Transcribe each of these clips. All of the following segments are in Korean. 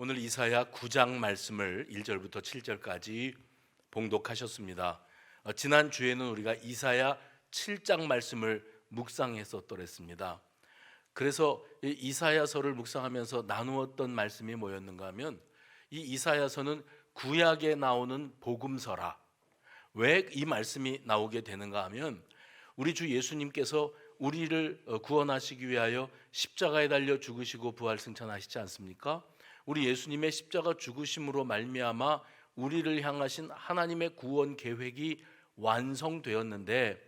오늘 이사야 9장 말씀을 1절부터 7절까지 봉독하셨습니다. 지난 주에는 우리가 이사야 7장 말씀을 묵상했었더랬습니다. 그래서 이 이사야서를 묵상하면서 나누었던 말씀이 뭐였는가 하면, 이 이사야서는 구약에 나오는 복음서라. 왜 이 말씀이 나오게 되는가 하면, 우리 주 예수님께서 우리를 구원하시기 위하여 십자가에 달려 죽으시고 부활 승천하시지 않습니까? 우리 예수님의 십자가 죽으심으로 말미암아 우리를 향하신 하나님의 구원 계획이 완성되었는데,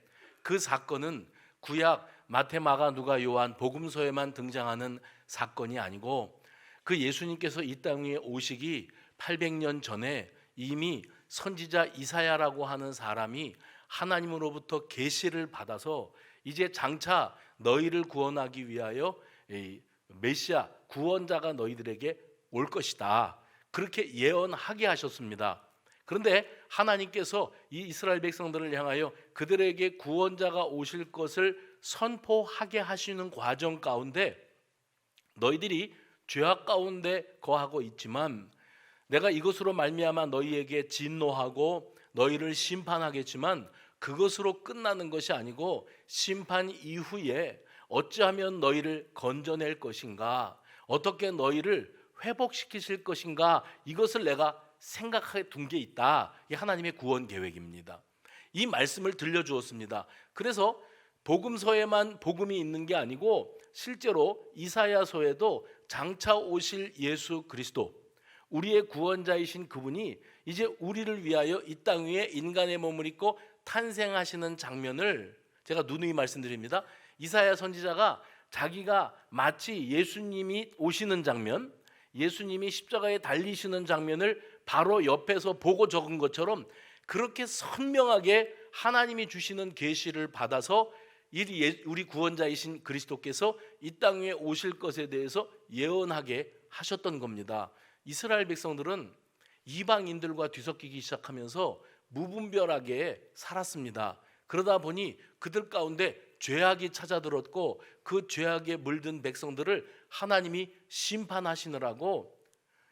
그 사건은 구약 마태, 마가, 누가, 요한 복음서에만 등장하는 사건이 아니고, 그 예수님께서 이 땅 위에 오시기 800년 전에 이미 선지자 이사야라고 하는 사람이 하나님으로부터 계시를 받아서 이제 장차 너희를 구원하기 위하여 메시아 구원자가 너희들에게 올 것이다, 그렇게 예언하게 하셨습니다. 그런데 하나님께서 이 이스라엘 백성들을 향하여 그들에게 구원자가 오실 것을 선포하게 하시는 과정 가운데, 너희들이 죄악 가운데 거하고 있지만 내가 이것으로 말미암아 너희에게 진노하고 너희를 심판하겠지만, 그것으로 끝나는 것이 아니고 심판 이후에 어찌하면 너희를 건져낼 것인가, 어떻게 너희를 회복시키실 것인가, 이것을 내가 생각해 둔 게 있다. 이 하나님의 구원 계획입니다. 이 말씀을 들려주었습니다. 그래서 복음서에만 복음이 있는 게 아니고 실제로 이사야서에도 장차 오실 예수 그리스도, 우리의 구원자이신 그분이 이제 우리를 위하여 이 땅 위에 인간의 몸을 입고 탄생하시는 장면을 제가 누누이 말씀드립니다. 이사야 선지자가 자기가 마치 예수님이 오시는 장면, 예수님이 십자가에 달리시는 장면을 바로 옆에서 보고 적은 것처럼 그렇게 선명하게 하나님이 주시는 계시를 받아서 우리 구원자이신 그리스도께서 이 땅 위에 오실 것에 대해서 예언하게 하셨던 겁니다. 이스라엘 백성들은 이방인들과 뒤섞이기 시작하면서 무분별하게 살았습니다. 그러다 보니 그들 가운데 죄악이 찾아들었고, 그 죄악에 물든 백성들을 하나님이 심판하시느라고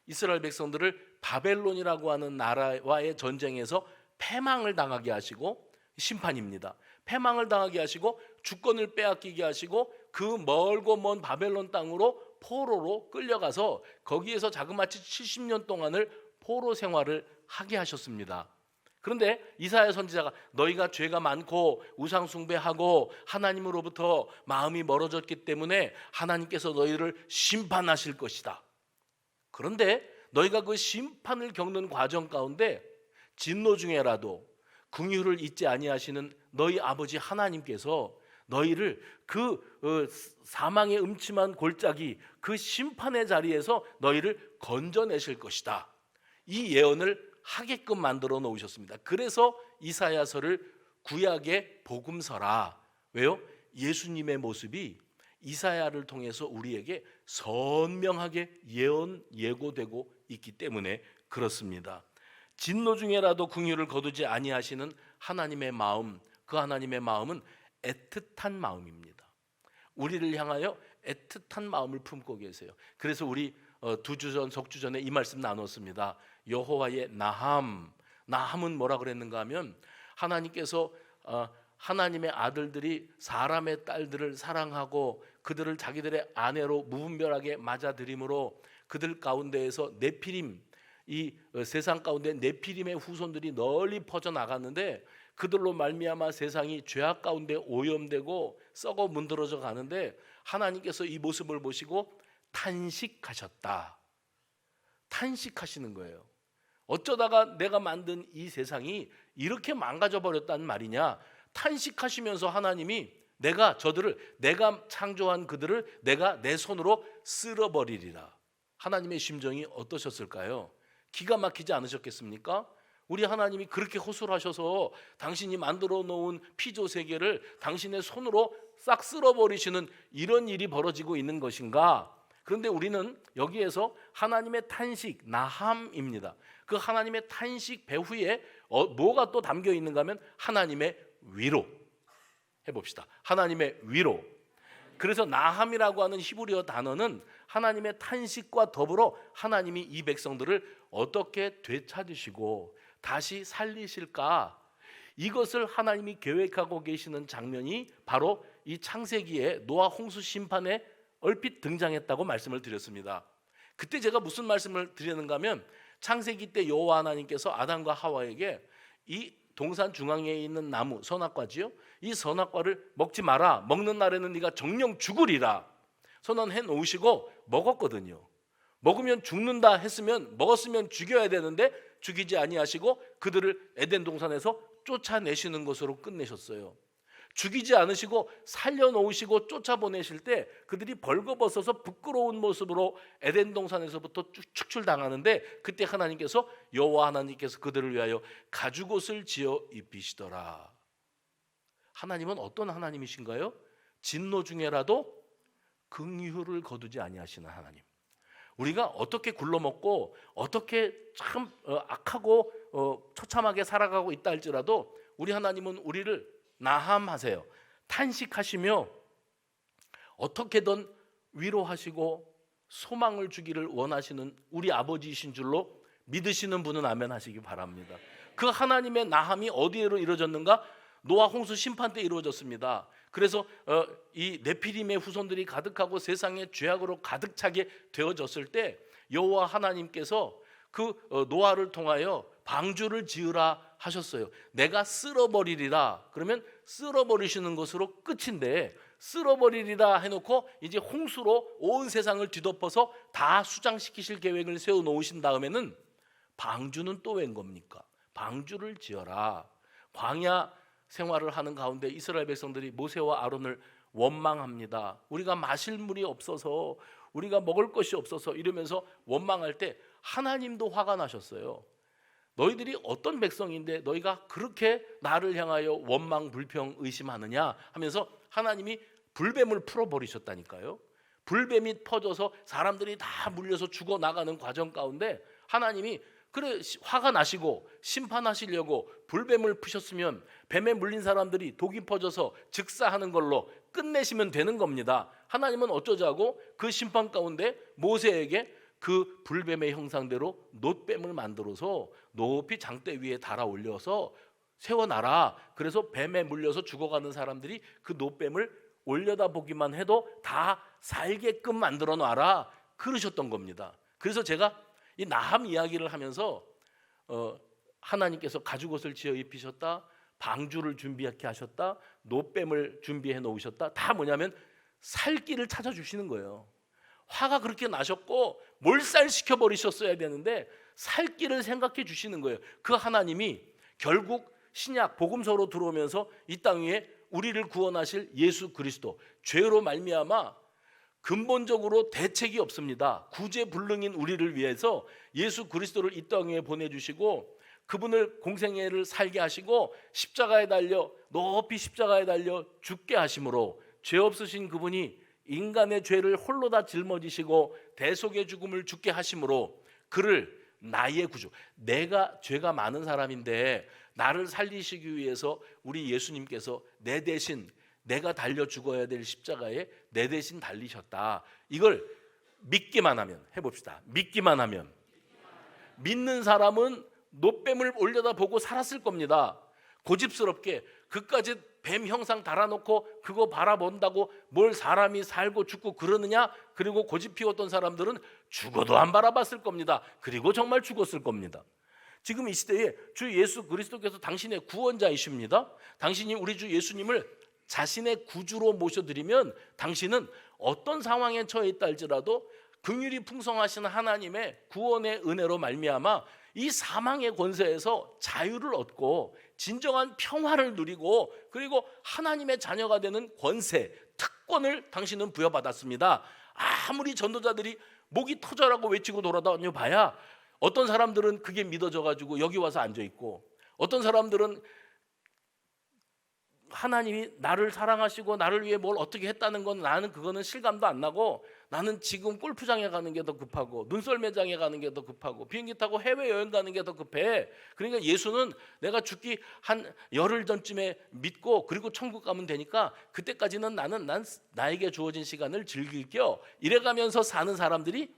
이스라엘 백성들을 바벨론이라고 하는 나라와의 전쟁에서 패망을 당하게 하시고, 심판입니다. 패망을 당하게 하시고 주권을 빼앗기게 하시고, 그 멀고 먼 바벨론 땅으로 포로로 끌려가서 거기에서 자그마치 70년 동안을 포로 생활을 하게 하셨습니다. 그런데 이사야 선지자가 너희가 죄가 많고 우상 숭배하고 하나님으로부터 마음이 멀어졌기 때문에 하나님께서 너희를 심판하실 것이다. 그런데 너희가 그 심판을 겪는 과정 가운데 진노 중에라도 긍휼을 잊지 아니하시는 너희 아버지 하나님께서 너희를 그 사망의 음침한 골짜기, 그 심판의 자리에서 너희를 건져내실 것이다. 이 예언을 하게끔 만들어 놓으셨습니다. 그래서 이사야서를 구약의 복음서라. 왜요? 예수님의 모습이 이사야를 통해서 우리에게 선명하게 예고되고 있기 때문에 그렇습니다. 진노 중에라도 긍휼을 거두지 아니하시는 하나님의 마음, 그 하나님의 마음은 애틋한 마음입니다. 우리를 향하여 애틋한 마음을 품고 계세요. 그래서 우리 2주 전, 석주 전에 이 말씀 나눴습니다. 여호와의 나함은 뭐라 그랬는가 하면, 하나님께서 하나님의 아들들이 사람의 딸들을 사랑하고 그들을 자기들의 아내로 무분별하게 맞아들임으로 그들 가운데에서 네피림, 이 세상 가운데 네피림의 후손들이 널리 퍼져나갔는데, 그들로 말미암아 세상이 죄악 가운데 오염되고 썩어 문드러져 가는데, 하나님께서 이 모습을 보시고 탄식하셨다. 탄식하시는 거예요. 어쩌다가 내가 만든 이 세상이 이렇게 망가져 버렸단 말이냐. 탄식하시면서 하나님이 내가 창조한 그들을 내가 내 손으로 쓸어버리리라. 하나님의 심정이 어떠셨을까요? 기가 막히지 않으셨겠습니까? 우리 하나님이 그렇게 호소하셔서 당신이 만들어 놓은 피조 세계를 당신의 손으로 싹 쓸어버리시는 이런 일이 벌어지고 있는 것인가? 그런데 우리는 여기에서 하나님의 탄식, 나함입니다. 그 하나님의 탄식 배후에 뭐가 또 담겨 있는가 하면 하나님의 위로. 해봅시다. 하나님의 위로. 그래서 나함이라고 하는 히브리어 단어는 하나님의 탄식과 더불어 하나님이 이 백성들을 어떻게 되찾으시고 다시 살리실까? 이것을 하나님이 계획하고 계시는 장면이 바로 이 창세기의 노아 홍수 심판에 얼핏 등장했다고 말씀을 드렸습니다. 그때 제가 무슨 말씀을 드리는가 하면 창세기 때 여호와 하나님께서 아담과 하와에게 이 동산 중앙에 있는 나무 선악과지요, 이 선악과를 먹지 마라, 먹는 날에는 네가 정령 죽으리라 선언해 놓으시고 먹었거든요. 먹으면 죽는다 했으면, 먹었으면 죽여야 되는데 죽이지 아니하시고 그들을 에덴 동산에서 쫓아내시는 것으로 끝내셨어요. 죽이지 않으시고 살려놓으시고 쫓아보내실 때 그들이 벌거벗어서 부끄러운 모습으로 에덴 동산에서부터 축출당하는데, 그때 하나님께서 여호와 하나님께서 그들을 위하여 가죽옷을 지어 입히시더라. 하나님은 어떤 하나님이신가요? 진노 중에라도 긍휼을 거두지 아니하시는 하나님. 우리가 어떻게 굴러먹고 어떻게 참 악하고 처참하게 살아가고 있다 할지라도 우리 하나님은 우리를 나함하세요. 탄식하시며 어떻게든 위로하시고 소망을 주기를 원하시는 우리 아버지이신 줄로 믿으시는 분은 아멘 하시기 바랍니다. 그 하나님의 나함이 어디에로 이루어졌는가? 노아 홍수 심판 때 이루어졌습니다. 그래서 이 네피림의 후손들이 가득하고 세상에 죄악으로 가득 차게 되어졌을 때 여호와 하나님께서 그 노아를 통하여 방주를 지으라 하셨어요. 내가 쓸어버리리라. 그러면 쓸어버리시는 것으로 끝인데, 쓸어버리리라 해놓고 이제 홍수로 온 세상을 뒤덮어서 다 수장시키실 계획을 세워놓으신 다음에는 방주는 또 웬 겁니까? 방주를 지어라. 광야 생활을 하는 가운데 이스라엘 백성들이 모세와 아론을 원망합니다. 우리가 마실 물이 없어서, 우리가 먹을 것이 없어서 이러면서 원망할 때 하나님도 화가 나셨어요. 너희들이 어떤 백성인데 너희가 그렇게 나를 향하여 원망, 불평, 의심하느냐 하면서 하나님이 불뱀을 풀어버리셨다니까요. 불뱀이 퍼져서 사람들이 다 물려서 죽어나가는 과정 가운데 하나님이 그래 화가 나시고 심판하시려고 불뱀을 푸셨으면 뱀에 물린 사람들이 독이 퍼져서 즉사하는 걸로 끝내시면 되는 겁니다. 하나님은 어쩌자고 그 심판 가운데 모세에게 그 불뱀의 형상대로 놋뱀을 만들어서 높이 장대 위에 달아 올려서 세워놔라. 그래서 뱀에 물려서 죽어가는 사람들이 그 놋뱀을 올려다보기만 해도 다 살게끔 만들어 놔라 그러셨던 겁니다. 그래서 제가 이 나함 이야기를 하면서 하나님께서 가죽옷을 지어 입히셨다, 방주를 준비하게 하셨다, 놋뱀을 준비해 놓으셨다, 다 뭐냐면 살 길을 찾아주시는 거예요. 화가 그렇게 나셨고 몰살시켜 버리셨어야 되는데 살 길을 생각해 주시는 거예요. 그 하나님이 결국 신약 복음서로 들어오면서 이 땅 위에 우리를 구원하실 예수 그리스도, 죄로 말미암아 근본적으로 대책이 없습니다. 구제불능인 우리를 위해서 예수 그리스도를 이 땅 위에 보내주시고 그분을 공생애를 살게 하시고 십자가에 달려 높이 십자가에 달려 죽게 하심으로 죄 없으신 그분이 인간의 죄를 홀로 다 짊어지시고 대속의 죽음을 죽게 하심으로 그를 나의 구주, 내가 죄가 많은 사람인데 나를 살리시기 위해서 우리 예수님께서 내 대신 내가 달려 죽어야 될 십자가에 내 대신 달리셨다. 이걸 믿기만 하면, 해봅시다. 믿기만 하면, 믿는 사람은 놋뱀을 올려다 보고 살았을 겁니다. 고집스럽게 그까지 뱀 형상 달아놓고 그거 바라본다고 뭘 사람이 살고 죽고 그러느냐? 그리고 고집 피웠던 사람들은 죽어도 안 바라봤을 겁니다. 그리고 정말 죽었을 겁니다. 지금 이 시대에 주 예수 그리스도께서 당신의 구원자이십니다. 당신이 우리 주 예수님을 자신의 구주로 모셔드리면 당신은 어떤 상황에 처해 있다 할지라도 긍휼이 풍성하신 하나님의 구원의 은혜로 말미암아 이 사망의 권세에서 자유를 얻고 진정한 평화를 누리고 그리고 하나님의 자녀가 되는 권세, 특권을 당신은 부여받았습니다. 아무리 전도자들이 목이 터져라고 외치고 돌아다녀 봐야 어떤 사람들은 그게 믿어져 가지고 여기 와서 앉아 있고, 어떤 사람들은 하나님이 나를 사랑하시고 나를 위해 뭘 어떻게 했다는 건 나는 그거는 실감도 안 나고 나는 지금 골프장에 가는 게 더 급하고 눈썰 매장에 가는 게 더 급하고 비행기 타고 해외여행 가는 게 더 급해. 그러니까 예수는 내가 죽기 한 열흘 전쯤에 믿고 그리고 천국 가면 되니까 그때까지는 난 나에게 주어진 시간을 즐길게요. 이래가면서 사는 사람들이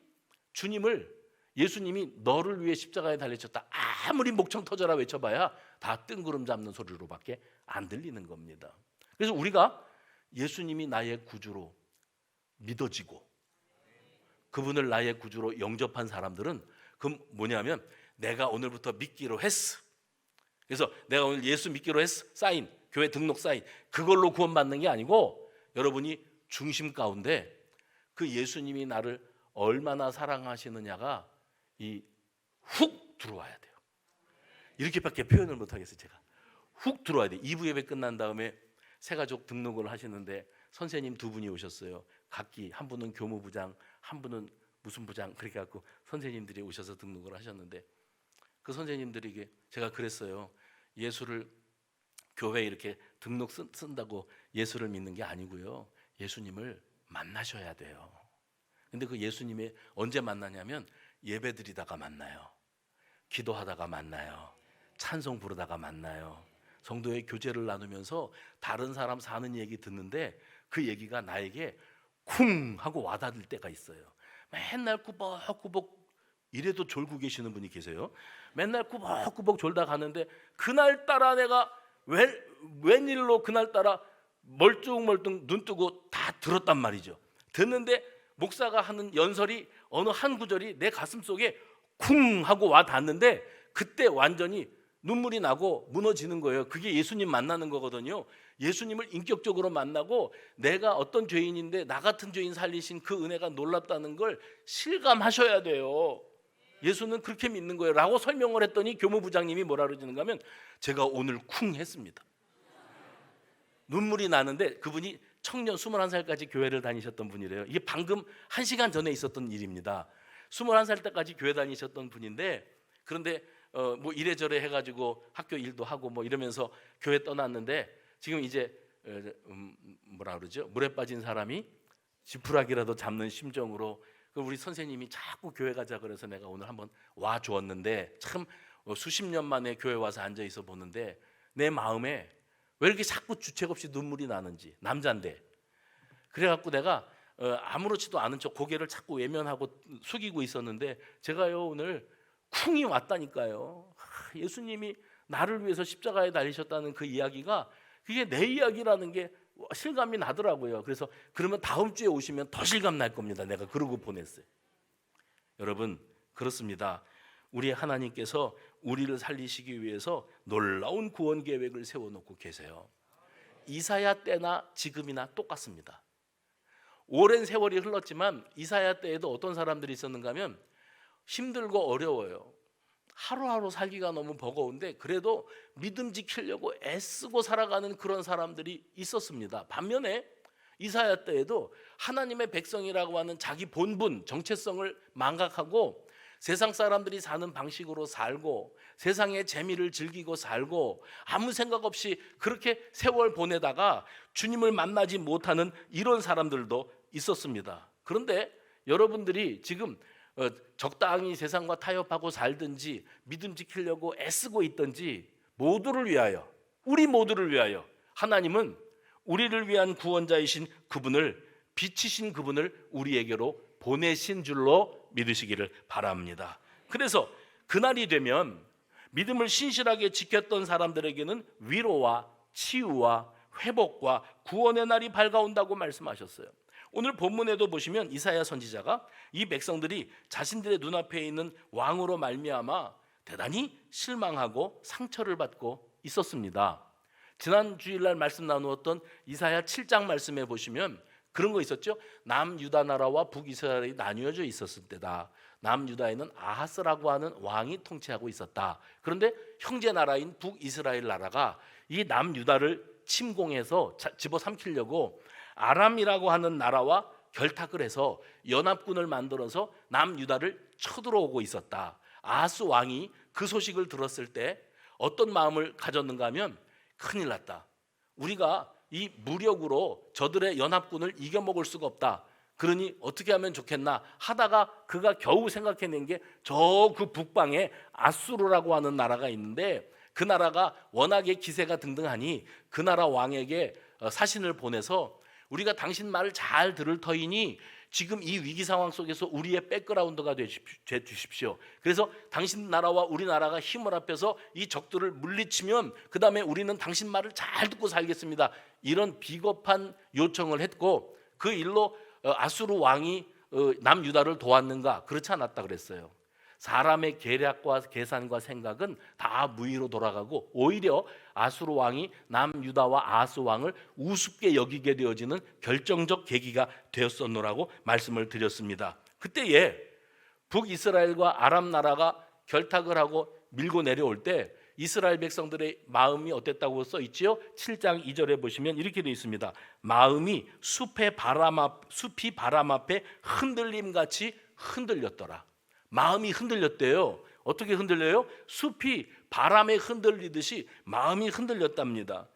예수님이 너를 위해 십자가에 달리셨다 아무리 목청 터져라 외쳐봐야 다 뜬구름 잡는 소리로밖에 안 들리는 겁니다. 그래서 우리가 예수님이 나의 구주로 믿어지고 그분을 나의 구주로 영접한 사람들은 그럼 뭐냐면 내가 오늘부터 믿기로 했어. 그래서 내가 오늘 예수 믿기로 했어. 사인, 교회 등록 사인. 그걸로 구원받는 게 아니고 여러분이 중심 가운데 그 예수님이 나를 얼마나 사랑하시느냐가 훅 들어와야 돼요. 이렇게밖에 표현을 못하겠어요. 제가 훅 들어와야 돼요. 2부 예배 끝난 다음에 새가족 등록을 하시는데 선생님 두 분이 오셨어요. 각기 한 분은 교무부장, 한 분은 무슨 부장 그렇게 갖고 선생님들이 오셔서 등록을 하셨는데 그 선생님들에게 제가 그랬어요. 예수를 교회에 이렇게 등록 쓴다고 예수를 믿는 게 아니고요. 예수님을 만나셔야 돼요. 근데 그 예수님이 언제 만나냐면 예배 드리다가 만나요. 기도하다가 만나요. 찬송 부르다가 만나요. 성도의 교제를 나누면서 다른 사람 사는 얘기 듣는데 그 얘기가 나에게 쿵 하고 와닿을 때가 있어요. 맨날 꾸벅꾸벅 이래도 졸고 계시는 분이 계세요. 맨날 꾸벅꾸벅 졸다 가는데 그날따라 내가 웬일로 그날따라 멀뚱멀뚱 눈 뜨고 다 들었단 말이죠. 듣는데 목사가 하는 연설이 어느 한 구절이 내 가슴 속에 쿵 하고 와닿는데 그때 완전히 눈물이 나고 무너지는 거예요. 그게 예수님 만나는 거거든요. 예수님을 인격적으로 만나고 내가 어떤 죄인인데 나 같은 죄인 살리신 그 은혜가 놀랍다는 걸 실감하셔야 돼요. 예수는 그렇게 믿는 거예요 라고 설명을 했더니 교무부장님이 뭐라 그러시는가 하면 제가 오늘 쿵 했습니다. 눈물이 나는데 그분이 청년 21살까지 교회를 다니셨던 분이래요. 이게 방금 1시간 전에 있었던 일입니다. 21살 때까지 교회 다니셨던 분인데 그런데 뭐 이래저래 해가지고 학교 일도 하고 뭐 이러면서 교회 떠났는데 지금 이제 뭐라 그러죠? 물에 빠진 사람이 지푸라기라도 잡는 심정으로 우리 선생님이 자꾸 교회 가자 그래서 내가 오늘 한번 와 주었는데 참 수십 년 만에 교회 와서 앉아 있어 보는데 내 마음에 왜 이렇게 자꾸 주책 없이 눈물이 나는지 남잔데 그래갖고 내가 아무렇지도 않은 척 고개를 자꾸 외면하고 숙이고 있었는데 제가요 오늘 쿵이 왔다니까요. 예수님이 나를 위해서 십자가에 달리셨다는 그 이야기가 그게 내 이야기라는 게 실감이 나더라고요. 그래서 그러면 다음 주에 오시면 더 실감 날 겁니다. 내가 그러고 보냈어요. 여러분 그렇습니다. 우리 하나님께서 우리를 살리시기 위해서 놀라운 구원 계획을 세워놓고 계세요. 이사야 때나 지금이나 똑같습니다. 오랜 세월이 흘렀지만 이사야 때에도 어떤 사람들이 있었는가 하면 힘들고 어려워요. 하루하루 살기가 너무 버거운데 그래도 믿음 지키려고 애쓰고 살아가는 그런 사람들이 있었습니다. 반면에 이사야 때에도 하나님의 백성이라고 하는 자기 본분, 정체성을 망각하고 세상 사람들이 사는 방식으로 살고 세상의 재미를 즐기고 살고 아무 생각 없이 그렇게 세월 보내다가 주님을 만나지 못하는 이런 사람들도 있었습니다. 그런데 여러분들이 지금 적당히 세상과 타협하고 살든지 믿음 지키려고 애쓰고 있든지 모두를 위하여 우리 모두를 위하여 하나님은 우리를 위한 구원자이신 그분을 빛이신 그분을 우리에게로 보내신 줄로 믿으시기를 바랍니다. 그래서 그날이 되면 믿음을 신실하게 지켰던 사람들에게는 위로와 치유와 회복과 구원의 날이 밝아온다고 말씀하셨어요. 오늘 본문에도 보시면 이사야 선지자가 이 백성들이 자신들의 눈앞에 있는 왕으로 말미암아 대단히 실망하고 상처를 받고 있었습니다. 지난 주일날 말씀 나누었던 이사야 7장 말씀에 보시면 그런 거 있었죠. 남유다 나라와 북이스라엘이 나뉘어져 있었을 때다. 남유다에는 아하스라고 하는 왕이 통치하고 있었다. 그런데 형제 나라인 북이스라엘 나라가 이 남유다를 침공해서 집어삼키려고 아람이라고 하는 나라와 결탁을 해서 연합군을 만들어서 남유다를 쳐들어오고 있었다. 아하스 왕이 그 소식을 들었을 때 어떤 마음을 가졌는가 하면 큰일 났다. 우리가 이 무력으로 저들의 연합군을 이겨먹을 수가 없다. 그러니 어떻게 하면 좋겠나 하다가 그가 겨우 생각해낸 게 저 그 북방에 아수르라고 하는 나라가 있는데, 그 나라가 워낙에 기세가 등등하니 그 나라 왕에게 사신을 보내서 우리가 당신 말을 잘 들을 터이니 지금 이 위기 상황 속에서 우리의 백그라운드가 돼 주십시오. 그래서 당신 나라와 우리나라가 힘을 합해서 이 적들을 물리치면 그 다음에 우리는 당신 말을 잘 듣고 살겠습니다. 이런 비겁한 요청을 했고, 그 일로 아수르 왕이 남유다를 도왔는가? 그렇지 않았다 그랬어요. 사람의 계략과 계산과 생각은 다 무의로 돌아가고 오히려 아수르 왕이 남유다와 아하스 왕을 우습게 여기게 되어지는 결정적 계기가 되었었노라고 말씀을 드렸습니다. 그때에 북이스라엘과 아람 나라가 결탁을 하고 밀고 내려올 때 이스라엘 백성들의 마음이 어땠다고 써 있지요? 7장 2절에 보시면 이렇게 되어 있습니다. 마음이 숲이 바람 앞에 흔들림같이 흔들렸더라. 마음이 흔들렸대요. 어떻게 흔들려요? 숲이 바람에 흔들리듯이 마음이 흔들렸답니다.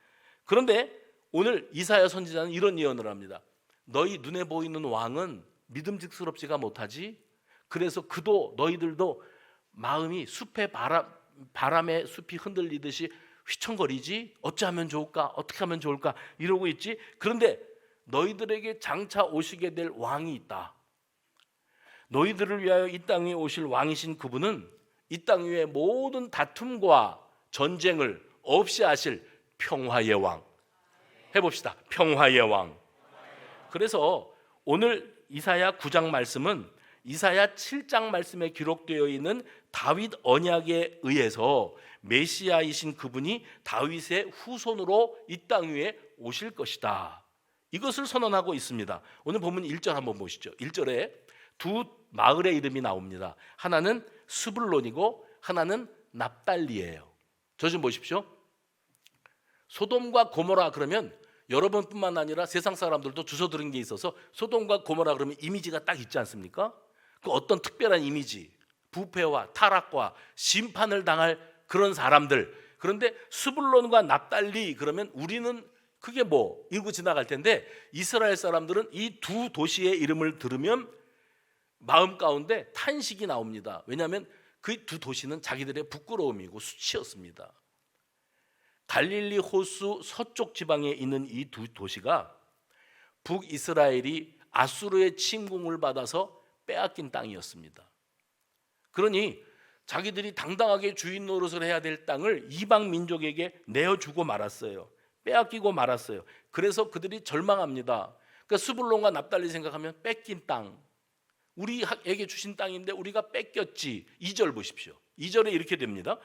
그런데 오늘 이사야 선지자는 이런 예언을 합니다. 너희 눈에 보이는 왕은 믿음직스럽지가 못하지. 그래서 그도 너희들도 마음이 바람에 숲이 흔들리듯이 휘청거리지. 어찌하면 좋을까? 어떻게 하면 좋을까? 이러고 있지. 그런데 너희들에게 장차 오시게 될 왕이 있다. 너희들을 위하여 이 땅에 오실 왕이신 그분은 이 땅 위의 모든 다툼과 전쟁을 없이 하실 평화의 왕. 해봅시다. 평화의 왕. 그래서 오늘 이사야 9장 말씀은 이사야 7장 말씀에 기록되어 있는 다윗 언약에 의해서 메시아이신 그분이 다윗의 후손으로 이 땅 위에 오실 것이다. 이것을 선언하고 있습니다. 오늘 본문 1절 한번 보시죠. 1절에 두 마을의 이름이 나옵니다. 하나는 스불론이고 하나는 납달리예요. 저 좀 보십시오. 소돔과 고모라 그러면 여러분뿐만 아니라 세상 사람들도 주워 들은 게 있어서 소돔과 고모라 그러면 이미지가 딱 있지 않습니까? 그 어떤 특별한 이미지, 부패와 타락과 심판을 당할 그런 사람들. 그런데 스불론과 납달리 그러면 우리는 그게 뭐 이러고 지나갈 텐데, 이스라엘 사람들은 이 두 도시의 이름을 들으면 마음 가운데 탄식이 나옵니다. 왜냐하면 그 두 도시는 자기들의 부끄러움이고 수치였습니다. 갈릴리 호수 서쪽 지방에 있는 이 두 도시가 북이스라엘이 아수르의 침공을 받아서 빼앗긴 땅이었습니다. 그러니 자기들이 당당하게 주인 노릇을 해야 될 땅을 이방 민족에게 내어주고 말았어요. 빼앗기고 말았어요. 그래서 그들이 절망합니다. 그러니까 스불론과 납달리 생각하면 뺏긴 땅, 우리에게 주신 땅인데 우리가 뺏겼지. 2절 보십시오. 2절에 이렇게 됩니다.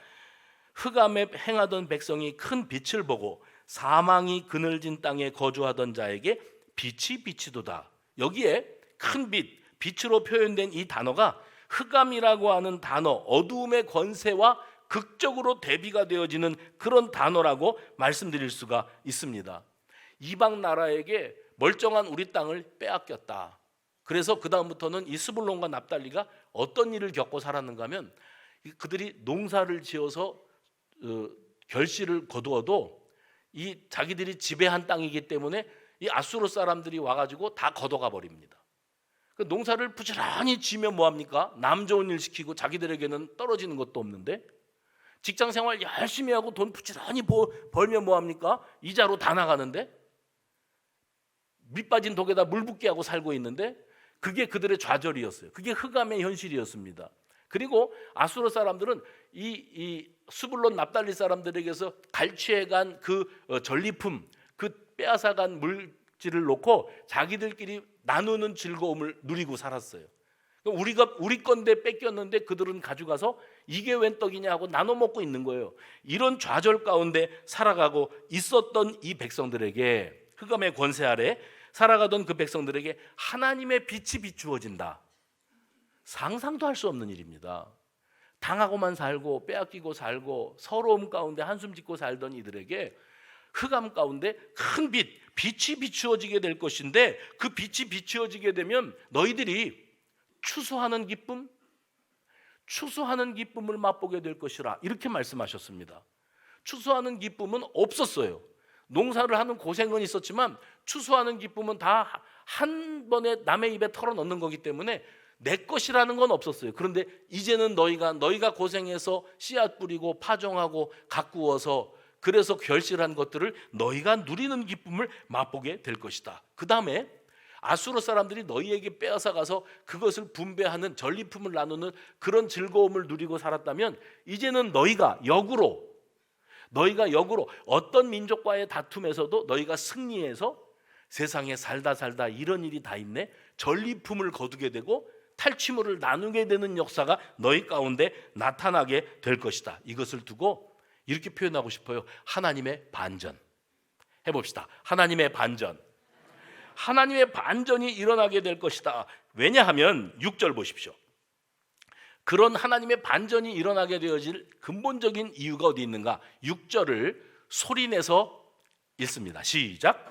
흑암에 행하던 백성이 큰 빛을 보고 사망이 그늘진 땅에 거주하던 자에게 빛이 비치도다. 여기에 큰 빛, 빛으로 표현된 이 단어가 흑암이라고 하는 단어, 어두움의 권세와 극적으로 대비가 되어지는 그런 단어라고 말씀드릴 수가 있습니다. 이방 나라에게 멀쩡한 우리 땅을 빼앗겼다. 그래서 그 다음부터는 이 스불론과 납달리가 어떤 일을 겪고 살았는가 하면, 그들이 농사를 지어서 결실을 거두어도 이 자기들이 지배한 땅이기 때문에 이 아수르 사람들이 와가지고 다 걷어가 버립니다. 그 농사를 부지런히 지면 뭐합니까? 남 좋은 일 시키고 자기들에게는 떨어지는 것도 없는데, 직장 생활 열심히 하고 돈 부지런히 벌면 뭐합니까? 이자로 다 나가는데, 밑 빠진 독에다 물 붓게 하고 살고 있는데, 그게 그들의 좌절이었어요. 그게 흑암의 현실이었습니다. 그리고 아수르 사람들은 이 스불론 납달리 사람들에게서 갈취해간 그 전리품, 그 빼앗아간 물질을 놓고 자기들끼리 나누는 즐거움을 누리고 살았어요. 우리 건데 뺏겼는데 그들은 가져가서 이게 웬 떡이냐 하고 나눠 먹고 있는 거예요. 이런 좌절 가운데 살아가고 있었던 이 백성들에게, 흑암의 권세 아래 살아가던 그 백성들에게 하나님의 빛이 비추어진다. 상상도 할 수 없는 일입니다. 당하고만 살고 빼앗기고 살고 서러움 가운데 한숨 짓고 살던 이들에게 흑암 가운데 큰 빛이 비추어지게 될 것인데, 그 빛이 비추어지게 되면 너희들이 추수하는 기쁨을 맛보게 될 것이라, 이렇게 말씀하셨습니다. 추수하는 기쁨은 없었어요. 농사를 하는 고생은 있었지만 추수하는 기쁨은 다 한 번에 남의 입에 털어넣는 거기 때문에 내 것이라는 건 없었어요. 그런데 이제는 너희가 고생해서 씨앗 뿌리고 파종하고 가꾸어서 그래서 결실한 것들을 너희가 누리는 기쁨을 맛보게 될 것이다. 그 다음에 아수르 사람들이 너희에게 빼앗아 가서 그것을 분배하는 전리품을 나누는 그런 즐거움을 누리고 살았다면 이제는 너희가 역으로 어떤 민족과의 다툼에서도 너희가 승리해서 세상에 살다 이런 일이 다 있네, 전리품을 거두게 되고 탈취물을 나누게 되는 역사가 너희 가운데 나타나게 될 것이다. 이것을 두고 이렇게 표현하고 싶어요. 하나님의 반전. 해봅시다. 하나님의 반전. 하나님의 반전이 일어나게 될 것이다. 왜냐하면 6절 보십시오. 그런 하나님의 반전이 일어나게 되어질 근본적인 이유가 어디 있는가? 6절을 소리내서 읽습니다. 시작.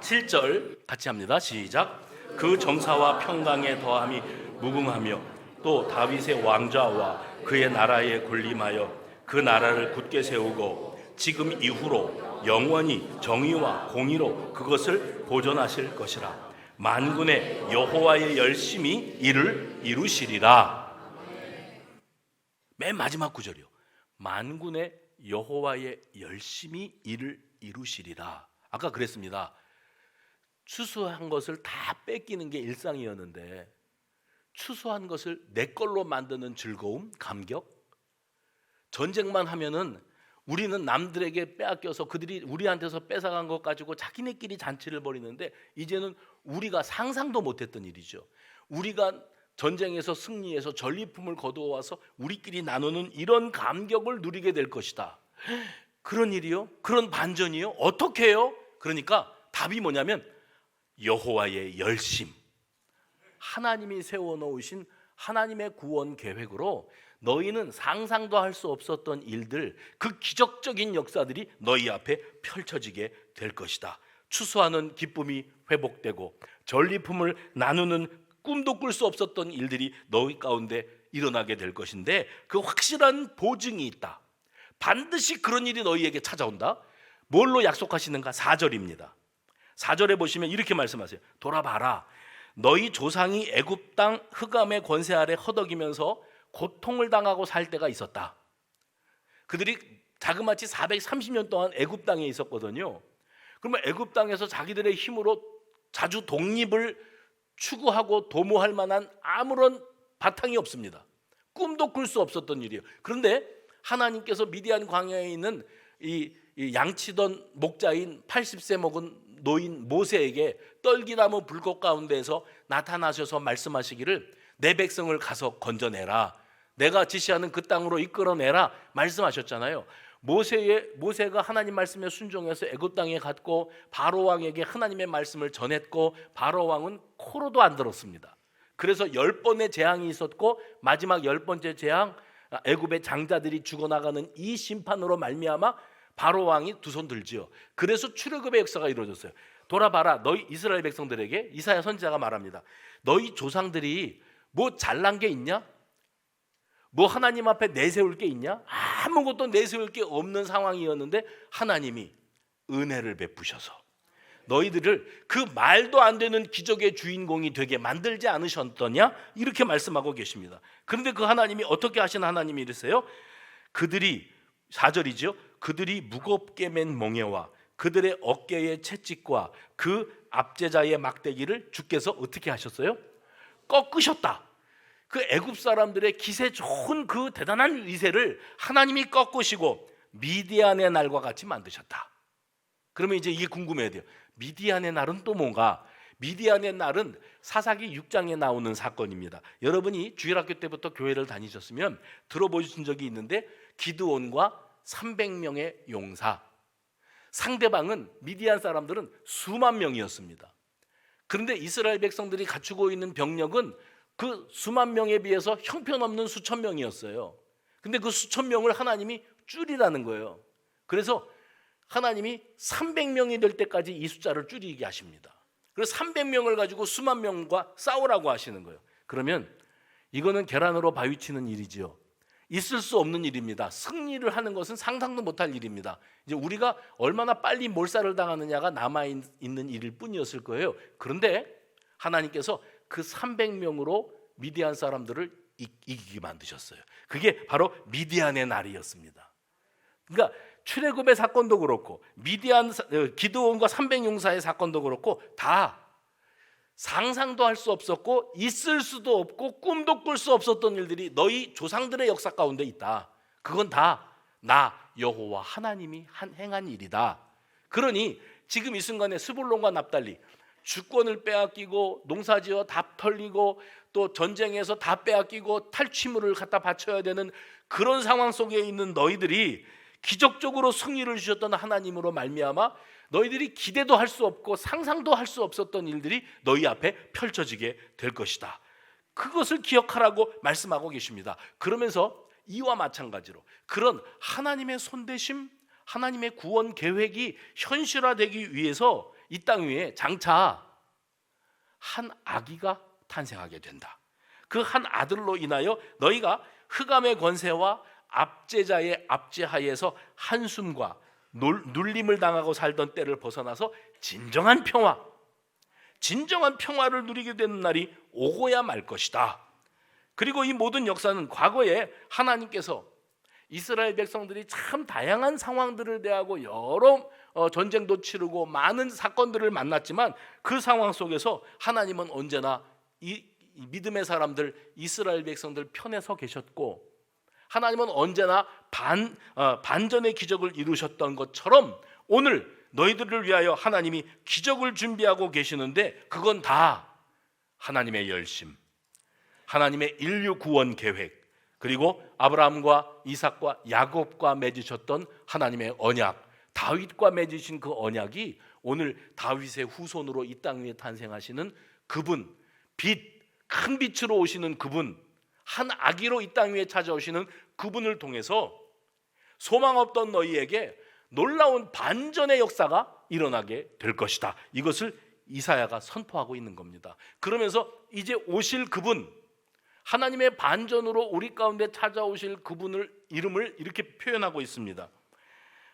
7절 같이 합니다. 시작. 그 정사와 평강에 더함이 무궁하며 또 다윗의 왕좌와 그의 나라에 군림하여 그 나라를 굳게 세우고 지금 이후로 영원히 정의와 공의로 그것을 보존하실 것이라. 만군의 여호와의 열심히 이를 이루시리라. 맨 마지막 구절이요. 만군의 여호와의 열심히 이를 이루시리라. 아까 그랬습니다. 추수한 것을 다 뺏기는 게 일상이었는데 추수한 것을 내 걸로 만드는 즐거움, 감격. 전쟁만 하면은 우리는 남들에게 빼앗겨서 그들이 우리한테서 뺏어간 것 가지고 자기네끼리 잔치를 벌이는데 이제는 우리가 상상도 못했던 일이죠. 우리가 전쟁에서 승리해서 전리품을 거두어와서 우리끼리 나누는 이런 감격을 누리게 될 것이다. 그런 일이요? 그런 반전이요? 어떻게 해요? 그러니까 답이 뭐냐면 여호와의 열심, 하나님이 세워놓으신 하나님의 구원 계획으로 너희는 상상도 할 수 없었던 일들, 그 기적적인 역사들이 너희 앞에 펼쳐지게 될 것이다. 추수하는 기쁨이 회복되고 전리품을 나누는 꿈도 꿀 수 없었던 일들이 너희 가운데 일어나게 될 것인데 그 확실한 보증이 있다. 반드시 그런 일이 너희에게 찾아온다. 뭘로 약속하시는가? 4절입니다. 4절에 보시면 이렇게 말씀하세요. 돌아봐라. 너희 조상이 애굽 땅 흑암의 권세 아래 허덕이면서 고통을 당하고 살 때가 있었다. 그들이 자그마치 430년 동안 애굽 땅에 있었거든요. 그러면 애굽 땅에서 자기들의 힘으로 자주 독립을 추구하고 도모할 만한 아무런 바탕이 없습니다. 꿈도 꿀 수 없었던 일이에요. 그런데 하나님께서 미디안 광야에 있는 이 양치던 목자인 80세 먹은 노인 모세에게 떨기나무 불꽃 가운데에서 나타나셔서 말씀하시기를 내 백성을 가서 건져내라. 내가 지시하는 그 땅으로 이끌어내라 말씀하셨잖아요. 모세가 하나님 말씀에 순종해서 애굽 땅에 갔고 바로 왕에게 하나님의 말씀을 전했고 바로 왕은 코로도 안 들었습니다. 그래서 10번의 재앙이 있었고 마지막 10번째 재앙, 애굽의 장자들이 죽어나가는 이 심판으로 말미암아 바로 왕이 두 손 들지요. 그래서 출애굽의 역사가 이루어졌어요. 돌아봐라. 너희 이스라엘 백성들에게 이사야 선지자가 말합니다. 너희 조상들이 뭐 잘난 게 있냐? 뭐 하나님 앞에 내세울 게 있냐? 아무것도 내세울 게 없는 상황이었는데 하나님이 은혜를 베푸셔서 너희들을 그 말도 안 되는 기적의 주인공이 되게 만들지 않으셨더냐? 이렇게 말씀하고 계십니다. 그런데 그 하나님이 어떻게 하신 하나님이 이랬어요? 그들이 4절이죠. 그들이 무겁게 맨 멍에와 그들의 어깨의 채찍과 그 압제자의 막대기를 주께서 어떻게 하셨어요? 꺾으셨다. 그 애굽 사람들의 기세 좋은 그 대단한 위세를 하나님이 꺾으시고 미디안의 날과 같이 만드셨다. 그러면 이제 이게 궁금해야 돼요. 미디안의 날은 또 뭔가? 미디안의 날은 사사기 6장에 나오는 사건입니다. 여러분이 주일학교 때부터 교회를 다니셨으면 들어보신 적이 있는데 기드온과 300명의 용사, 상대방은 미디안 사람들은 수만 명이었습니다. 그런데 이스라엘 백성들이 갖추고 있는 병력은 그 수만 명에 비해서 형편없는 수천 명이었어요. 근데 그 수천 명을 하나님이 줄이라는 거예요. 그래서 하나님이 300명이 될 때까지 이 숫자를 줄이게 하십니다. 그래서 300명을 가지고 수만 명과 싸우라고 하시는 거예요. 그러면 이거는 계란으로 바위치는 일이지요. 있을 수 없는 일입니다. 승리를 하는 것은 상상도 못할 일입니다. 이제 우리가 얼마나 빨리 몰살을 당하느냐가 남아있는 일일 뿐이었을 거예요. 그런데 하나님께서 그 300명으로 미디안 사람들을 이기게 만드셨어요. 그게 바로 미디안의 날이었습니다. 그러니까 출애굽의 사건도 그렇고 미디안 기드온과 300용사의 사건도 그렇고 다 상상도 할 수 없었고 있을 수도 없고 꿈도 꿀 수 없었던 일들이 너희 조상들의 역사 가운데 있다. 그건 다 나 여호와 하나님이 행한 일이다. 그러니 지금 이 순간에 스불론과 납달리 주권을 빼앗기고 농사지어 다 털리고 또 전쟁에서 다 빼앗기고 탈취물을 갖다 바쳐야 되는 그런 상황 속에 있는 너희들이 기적적으로 승리를 주셨던 하나님으로 말미암아 너희들이 기대도 할 수 없고 상상도 할 수 없었던 일들이 너희 앞에 펼쳐지게 될 것이다. 그것을 기억하라고 말씀하고 계십니다. 그러면서 이와 마찬가지로 그런 하나님의 손대심, 하나님의 구원 계획이 현실화되기 위해서 이 땅 위에 장차 한 아기가 탄생하게 된다. 그 한 아들로 인하여 너희가 흑암의 권세와 압제자의 압제하에서 한숨과 눌림을 당하고 살던 때를 벗어나서 진정한 평화를 누리게 되는 날이 오고야 말 것이다. 그리고 이 모든 역사는 과거에 하나님께서 이스라엘 백성들이 참 다양한 상황들을 대하고 여러 전쟁도 치르고 많은 사건들을 만났지만 그 상황 속에서 하나님은 언제나 이 믿음의 사람들 이스라엘 백성들 편에 서 계셨고 하나님은 언제나 반전의 기적을 이루셨던 것처럼 오늘 너희들을 위하여 하나님이 기적을 준비하고 계시는데 그건 다 하나님의 열심, 하나님의 인류 구원 계획, 그리고 아브라함과 이삭과 야곱과 맺으셨던 하나님의 언약, 다윗과 맺으신 그 언약이 오늘 다윗의 후손으로 이 땅 위에 탄생하시는 그분, 큰 빛으로 오시는 그분, 한 아기로 이 땅 위에 찾아오시는 그분을 통해서 소망 없던 너희에게 놀라운 반전의 역사가 일어나게 될 것이다. 이것을 이사야가 선포하고 있는 겁니다. 그러면서 이제 오실 그분, 하나님의 반전으로 우리 가운데 찾아오실 그분을 이름을 이렇게 표현하고 있습니다.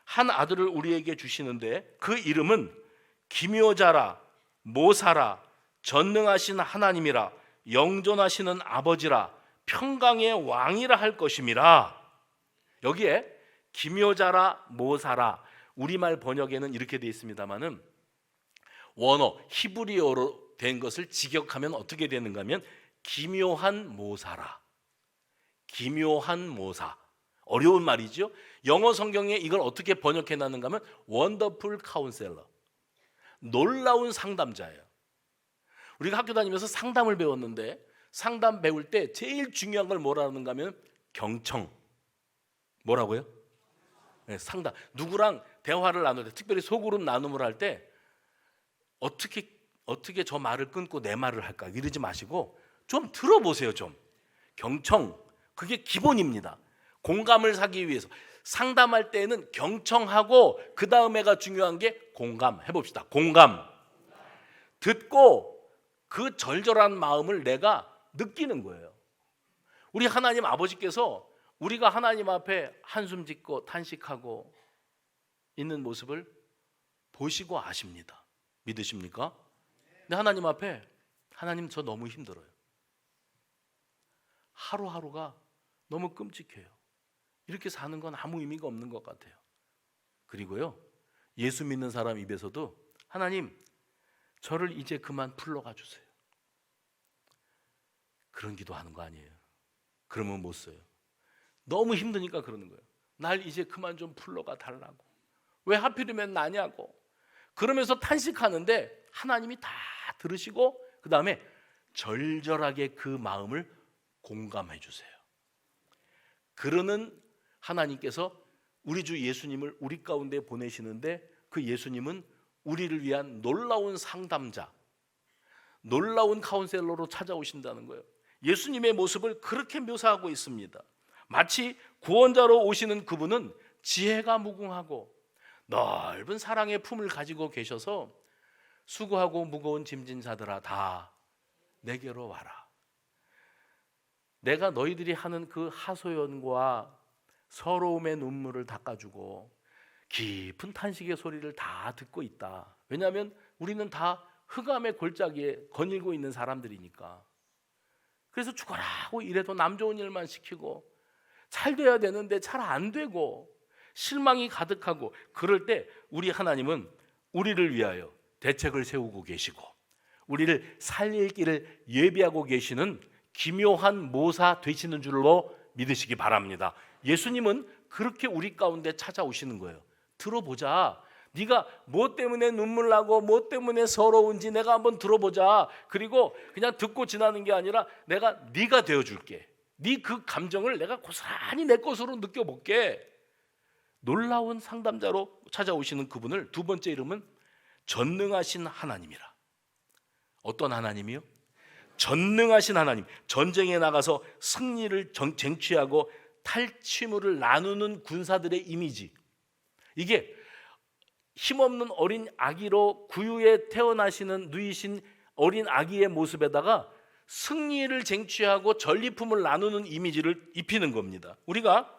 한 아들을 우리에게 주시는데 그 이름은 기묘자라, 모사라, 전능하신 하나님이라, 영존하시는 아버지라, 평강의 왕이라 할 것임이라. 여기에 기묘자라, 모사라, 우리말 번역에는 이렇게 되어 있습니다만은 원어 히브리어로 된 것을 직역하면 어떻게 되는가 하면 기묘한 모사라, 기묘한 모사. 어려운 말이죠. 영어 성경에 이걸 어떻게 번역해 놨는가 하면 원더풀 카운셀러, 놀라운 상담자예요. 우리가 학교 다니면서 상담을 배웠는데 상담 배울 때 제일 중요한 걸 뭐라는가 하면 경청. 뭐라고요? 네, 상담. 누구랑 대화를 나눌 때, 특별히 소그룹 나눔을 할 때 어떻게 저 말을 끊고 내 말을 할까 이러지 마시고 좀 들어보세요. 좀 경청, 그게 기본입니다. 공감을 사기 위해서 상담할 때는 경청하고 그 다음에가 중요한 게 공감. 해봅시다. 공감. 듣고 그 절절한 마음을 내가 느끼는 거예요. 우리 하나님 아버지께서 우리가 하나님 앞에 한숨 짓고 탄식하고 있는 모습을 보시고 아십니다. 믿으십니까? 근데 하나님 앞에 하나님 저 너무 힘들어요. 하루하루가 너무 끔찍해요. 이렇게 사는 건 아무 의미가 없는 것 같아요. 그리고요, 예수 믿는 사람 입에서도 하나님 저를 이제 그만 불러가 주세요. 그런 기도하는 거 아니에요. 그러면 못 써요. 너무 힘드니까 그러는 거예요. 날 이제 그만 좀 불러가 달라고. 왜 하필이면 나냐고. 그러면서 탄식하는데 하나님이 다 들으시고 그 다음에 절절하게 그 마음을 공감해 주세요. 그러는 하나님께서 우리 주 예수님을 우리 가운데 보내시는데 그 예수님은 우리를 위한 놀라운 상담자, 놀라운 카운셀러로 찾아오신다는 거예요. 예수님의 모습을 그렇게 묘사하고 있습니다. 마치 구원자로 오시는 그분은 지혜가 무궁하고 넓은 사랑의 품을 가지고 계셔서 수고하고 무거운 짐진 자들아 다 내게로 와라. 내가 너희들이 하는 그 하소연과 서러움의 눈물을 닦아주고 깊은 탄식의 소리를 다 듣고 있다. 왜냐하면 우리는 다 흑암의 골짜기에 거닐고 있는 사람들이니까. 그래서 죽어라고 이래도 남 좋은 일만 시키고 잘 돼야 되는데 잘 안 되고 실망이 가득하고, 그럴 때 우리 하나님은 우리를 위하여 대책을 세우고 계시고 우리를 살릴 길을 예비하고 계시는 기묘한 모사 되시는 줄로 믿으시기 바랍니다. 예수님은 그렇게 우리 가운데 찾아오시는 거예요. 들어보자. 네가 뭐 때문에 눈물 나고 뭐 때문에 서러운지 내가 한번 들어보자. 그리고 그냥 듣고 지나는 게 아니라 내가 네가 되어줄게. 네 그 감정을 내가 고스란히 내 것으로 느껴볼게. 놀라운 상담자로 찾아오시는 그분을 두 번째 이름은 전능하신 하나님이라. 어떤 하나님이요? 전능하신 하나님. 전쟁에 나가서 승리를 쟁취하고 탈취물을 나누는 군사들의 이미지. 이게 힘없는 어린 아기로 구유에 태어나시는 누이신 어린 아기의 모습에다가 승리를 쟁취하고 전리품을 나누는 이미지를 입히는 겁니다. 우리가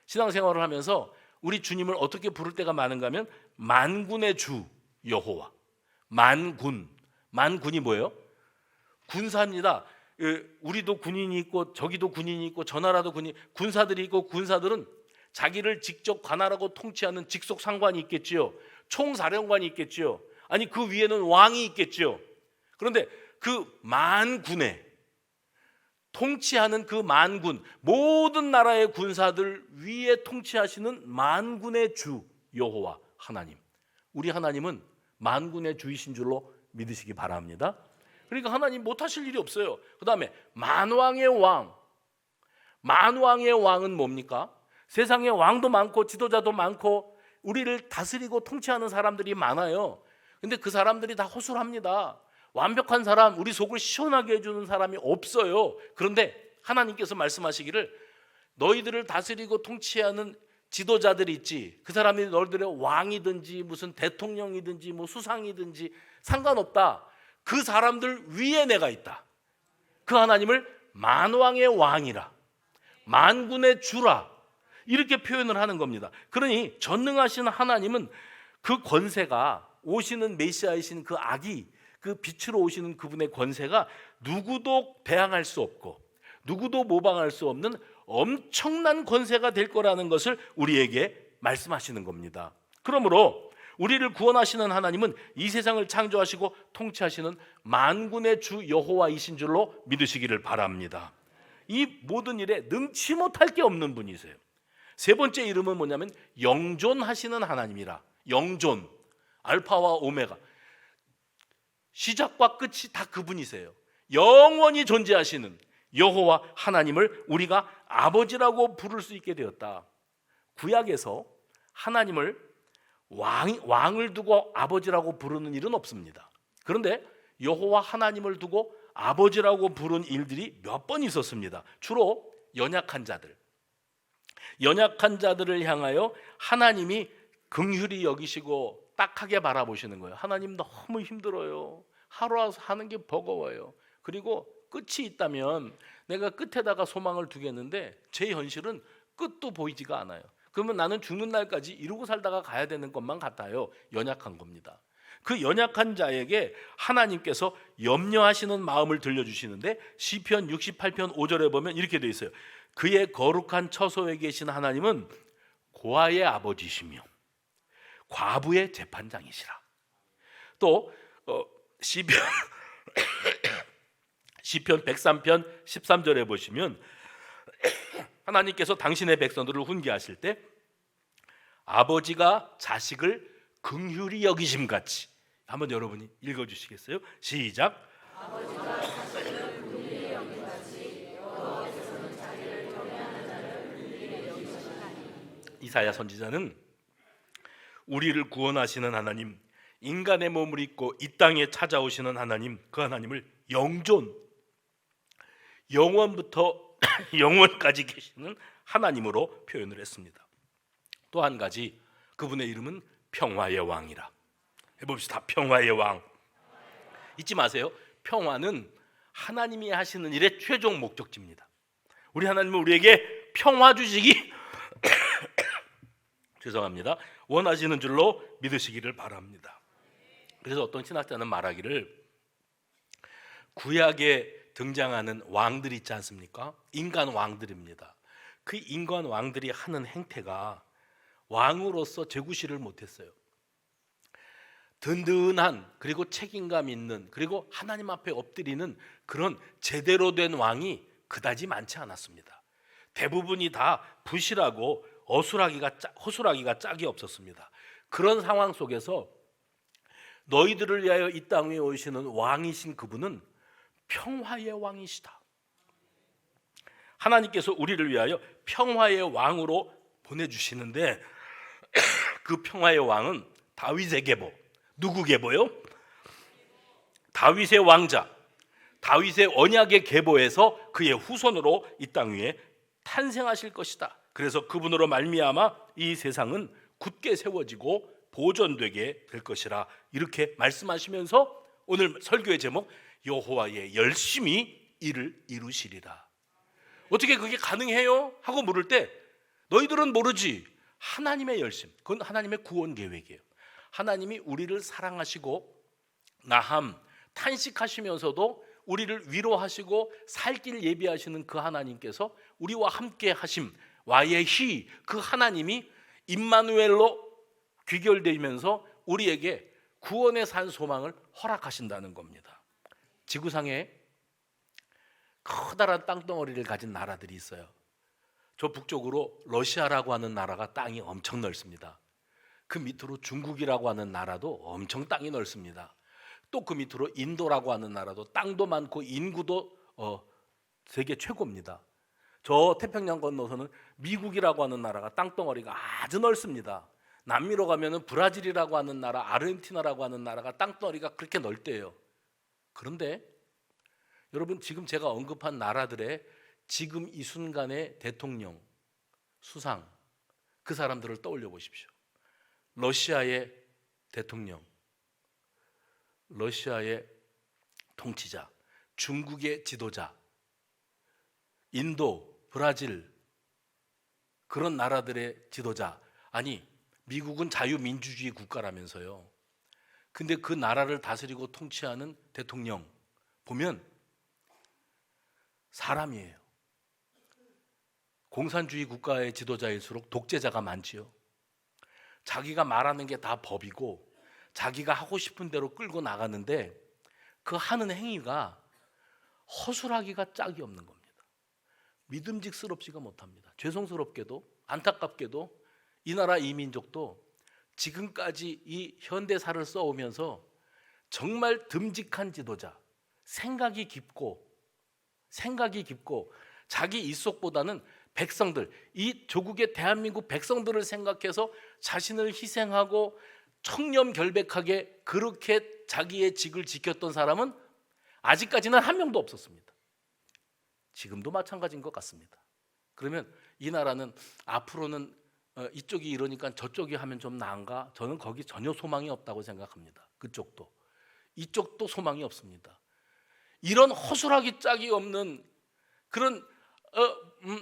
신앙생활을 하면서 우리 주님을 어떻게 부를 때가 많은가 하면 만군의 주 여호와. 만군이 뭐예요? 군사입니다. 우리도 군인이 있고 저기도 군인이 있고 저 나라도 군사들이 있고, 군사들은 자기를 직접 관할하고 통치하는 직속 상관이 있겠지요. 총사령관이 있겠지요. 아니 그 위에는 왕이 있겠지요. 그런데 그 만군에 통치하는 그 만군, 모든 나라의 군사들 위에 통치하시는 만군의 주 여호와 하나님. 우리 하나님은 만군의 주이신 줄로 믿으시기 바랍니다. 그러니까 하나님 못하실 일이 없어요. 그 다음에 만왕의 왕. 만왕의 왕은 뭡니까? 세상에 왕도 많고 지도자도 많고 우리를 다스리고 통치하는 사람들이 많아요. 근데 그 사람들이 다 허술합니다. 완벽한 사람, 우리 속을 시원하게 해주는 사람이 없어요. 그런데 하나님께서 말씀하시기를 너희들을 다스리고 통치하는 지도자들이 있지. 그 사람이 너희들의 왕이든지 무슨 대통령이든지 뭐 수상이든지 상관없다. 그 사람들 위에 내가 있다. 그 하나님을 만왕의 왕이라, 만군의 주라, 이렇게 표현을 하는 겁니다. 그러니 전능하신 하나님은 그 권세가, 오시는 메시아이신 그 아기, 그 빛으로 오시는 그분의 권세가 누구도 대항할 수 없고 누구도 모방할 수 없는 엄청난 권세가 될 거라는 것을 우리에게 말씀하시는 겁니다. 그러므로 우리를 구원하시는 하나님은 이 세상을 창조하시고 통치하시는 만군의 주 여호와이신 줄로 믿으시기를 바랍니다. 이 모든 일에 능치 못할 게 없는 분이세요. 세 번째 이름은 뭐냐면 영존하시는 하나님이라. 영존, 알파와 오메가, 시작과 끝이 다 그분이세요. 영원히 존재하시는 여호와 하나님을 우리가 아버지라고 부를 수 있게 되었다. 구약에서 하나님을 왕을 두고 아버지라고 부르는 일은 없습니다. 그런데 여호와 하나님을 두고 아버지라고 부른 일들이 몇 번 있었습니다. 주로 연약한 자들을 향하여 하나님이 긍휼히 여기시고 딱하게 바라보시는 거예요. 하나님 너무 힘들어요. 하루 하는 게 버거워요. 그리고 끝이 있다면 내가 끝에다가 소망을 두겠는데 제 현실은 끝도 보이지가 않아요. 그러면 나는 죽는 날까지 이러고 살다가 가야 되는 것만 같아요. 연약한 겁니다. 그 연약한 자에게 하나님께서 염려하시는 마음을 들려주시는데 시편 68편 5절에 보면 이렇게 되어 있어요. 그의 거룩한 처소에 계신 하나님은 고아의 아버지시며 과부의 재판장이시라. 또 시편 103편 13절에 보시면 하나님께서 당신의 백성들을 훈계하실 때 아버지가 자식을 긍휼히 여기심같이, 한번 여러분이 읽어주시겠어요? 시작. 아버지가 자식을 긍휼히 여기심같이 여호와께서는 자기를 경외하는 자를 긍휼히 여기시나니. 이사야 선지자는 우리를 구원하시는 하나님, 인간의 몸을 입고 이 땅에 찾아오시는 하나님, 그 하나님을 영존, 영원부터 영원까지 계시는 하나님으로 표현을 했습니다. 또 한 가지, 그분의 이름은 평화의 왕이라. 해봅시다. 평화의 왕. 잊지 마세요. 평화는 하나님이 하시는 일의 최종 목적지입니다. 우리 하나님은 우리에게 평화 주시기 죄송합니다. 원하시는 줄로 믿으시기를 바랍니다. 그래서 어떤 신학자는 말하기를 구약에 등장하는 왕들 있지 않습니까? 인간 왕들입니다. 그 인간 왕들이 하는 행태가 왕으로서 제구시를 못했어요. 든든한 그리고 책임감 있는 그리고 하나님 앞에 엎드리는 그런 제대로 된 왕이 그다지 많지 않았습니다. 대부분이 다 부실하고 허술하기가 짝이 없었습니다. 그런 상황 속에서 너희들을 위하여 이 땅 위에 오시는 왕이신 그분은 평화의 왕이시다. 하나님께서 우리를 위하여 평화의 왕으로 보내주시는데 그 평화의 왕은 다윗의 계보. 누구 계보요? 다윗의 왕자, 다윗의 언약의 계보에서 그의 후손으로 이 땅 위에 탄생하실 것이다. 그래서 그분으로 말미암아 이 세상은 굳게 세워지고 보존되게 될 것이라 이렇게 말씀하시면서 오늘 설교의 제목 여호와의 열심히 이를 이루시리라. 어떻게 그게 가능해요? 하고 물을 때 너희들은 모르지. 하나님의 열심, 그건 하나님의 구원 계획이에요. 하나님이 우리를 사랑하시고 나함 탄식하시면서도 우리를 위로하시고 살 길 예비하시는 그 하나님께서 우리와 함께 하심 와예히 그 하나님이 임마누엘로 귀결되면서 우리에게 구원의 산 소망을 허락하신다는 겁니다. 지구상에 커다란 땅덩어리를 가진 나라들이 있어요. 저 북쪽으로 러시아라고 하는 나라가 땅이 엄청 넓습니다. 그 밑으로 중국이라고 하는 나라도 엄청 땅이 넓습니다. 또 그 밑으로 인도라고 하는 나라도 땅도 많고 인구도 세계 최고입니다. 저 태평양 건너서는 미국이라고 하는 나라가 땅덩어리가 아주 넓습니다. 남미로 가면은 브라질이라고 하는 나라, 아르헨티나라고 하는 나라가 땅덩어리가 그렇게 넓대요. 그런데 여러분 지금 제가 언급한 나라들의 지금 이 순간의 대통령, 수상 그 사람들을 떠올려 보십시오. 러시아의 대통령, 러시아의 통치자, 중국의 지도자, 인도, 브라질 그런 나라들의 지도자. 아니 미국은 자유민주주의 국가라면서요. 근데 그 나라를 다스리고 통치하는 대통령 보면 사람이에요. 공산주의 국가의 지도자일수록 독재자가 많지요. 자기가 말하는 게 다 법이고 자기가 하고 싶은 대로 끌고 나가는데 그 하는 행위가 허술하기가 짝이 없는 겁니다. 믿음직스럽지가 못합니다. 죄송스럽게도 안타깝게도 이 나라 이 민족도 지금까지 이 현대사를 써오면서 정말 듬직한 지도자, 생각이 깊고 자기 입속보다는 백성들, 이 조국의 대한민국 백성들을 생각해서 자신을 희생하고 청렴결백하게 그렇게 자기의 직을 지켰던 사람은 아직까지는 한 명도 없었습니다. 지금도 마찬가지인 것 같습니다. 그러면 이 나라는 앞으로는 이쪽이 이러니까 저쪽이 하면 좀 나은가? 저는 거기 전혀 소망이 없다고 생각합니다. 그쪽도 이쪽도 소망이 없습니다. 이런 허술하기 짝이 없는 그런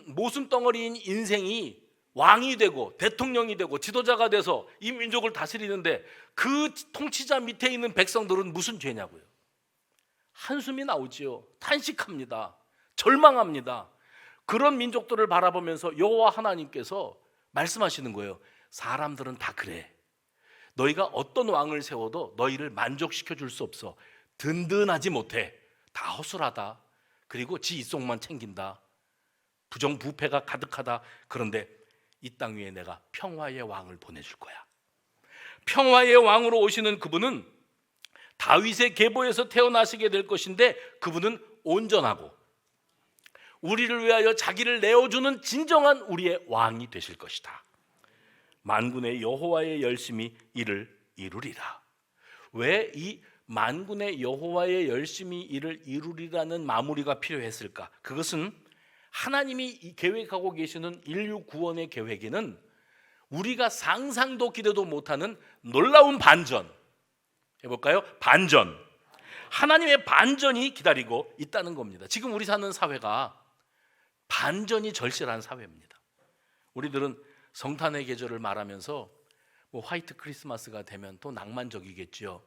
모순덩어리인 인생이 왕이 되고 대통령이 되고 지도자가 돼서 이 민족을 다스리는데 그 통치자 밑에 있는 백성들은 무슨 죄냐고요. 한숨이 나오지요. 탄식합니다. 절망합니다. 그런 민족들을 바라보면서 여호와 하나님께서 말씀하시는 거예요. 사람들은 다 그래. 너희가 어떤 왕을 세워도 너희를 만족시켜 줄 수 없어. 든든하지 못해. 다 허술하다. 그리고 지 입속만 챙긴다. 부정부패가 가득하다. 그런데 이 땅 위에 내가 평화의 왕을 보내줄 거야. 평화의 왕으로 오시는 그분은 다윗의 계보에서 태어나시게 될 것인데 그분은 온전하고 우리를 위하여 자기를 내어주는 진정한 우리의 왕이 되실 것이다. 만군의 여호와의 열심히 이를 이루리라. 왜 이 만군의 여호와의 열심히 이를 이루리라는 마무리가 필요했을까? 그것은 하나님이 계획하고 계시는 인류 구원의 계획에는 우리가 상상도 기대도 못하는 놀라운 반전, 해볼까요? 반전. 하나님의 반전이 기다리고 있다는 겁니다. 지금 우리 사는 사회가 반전이 절실한 사회입니다. 우리들은 성탄의 계절을 말하면서 화이트 크리스마스가 되면 또 낭만적이겠죠.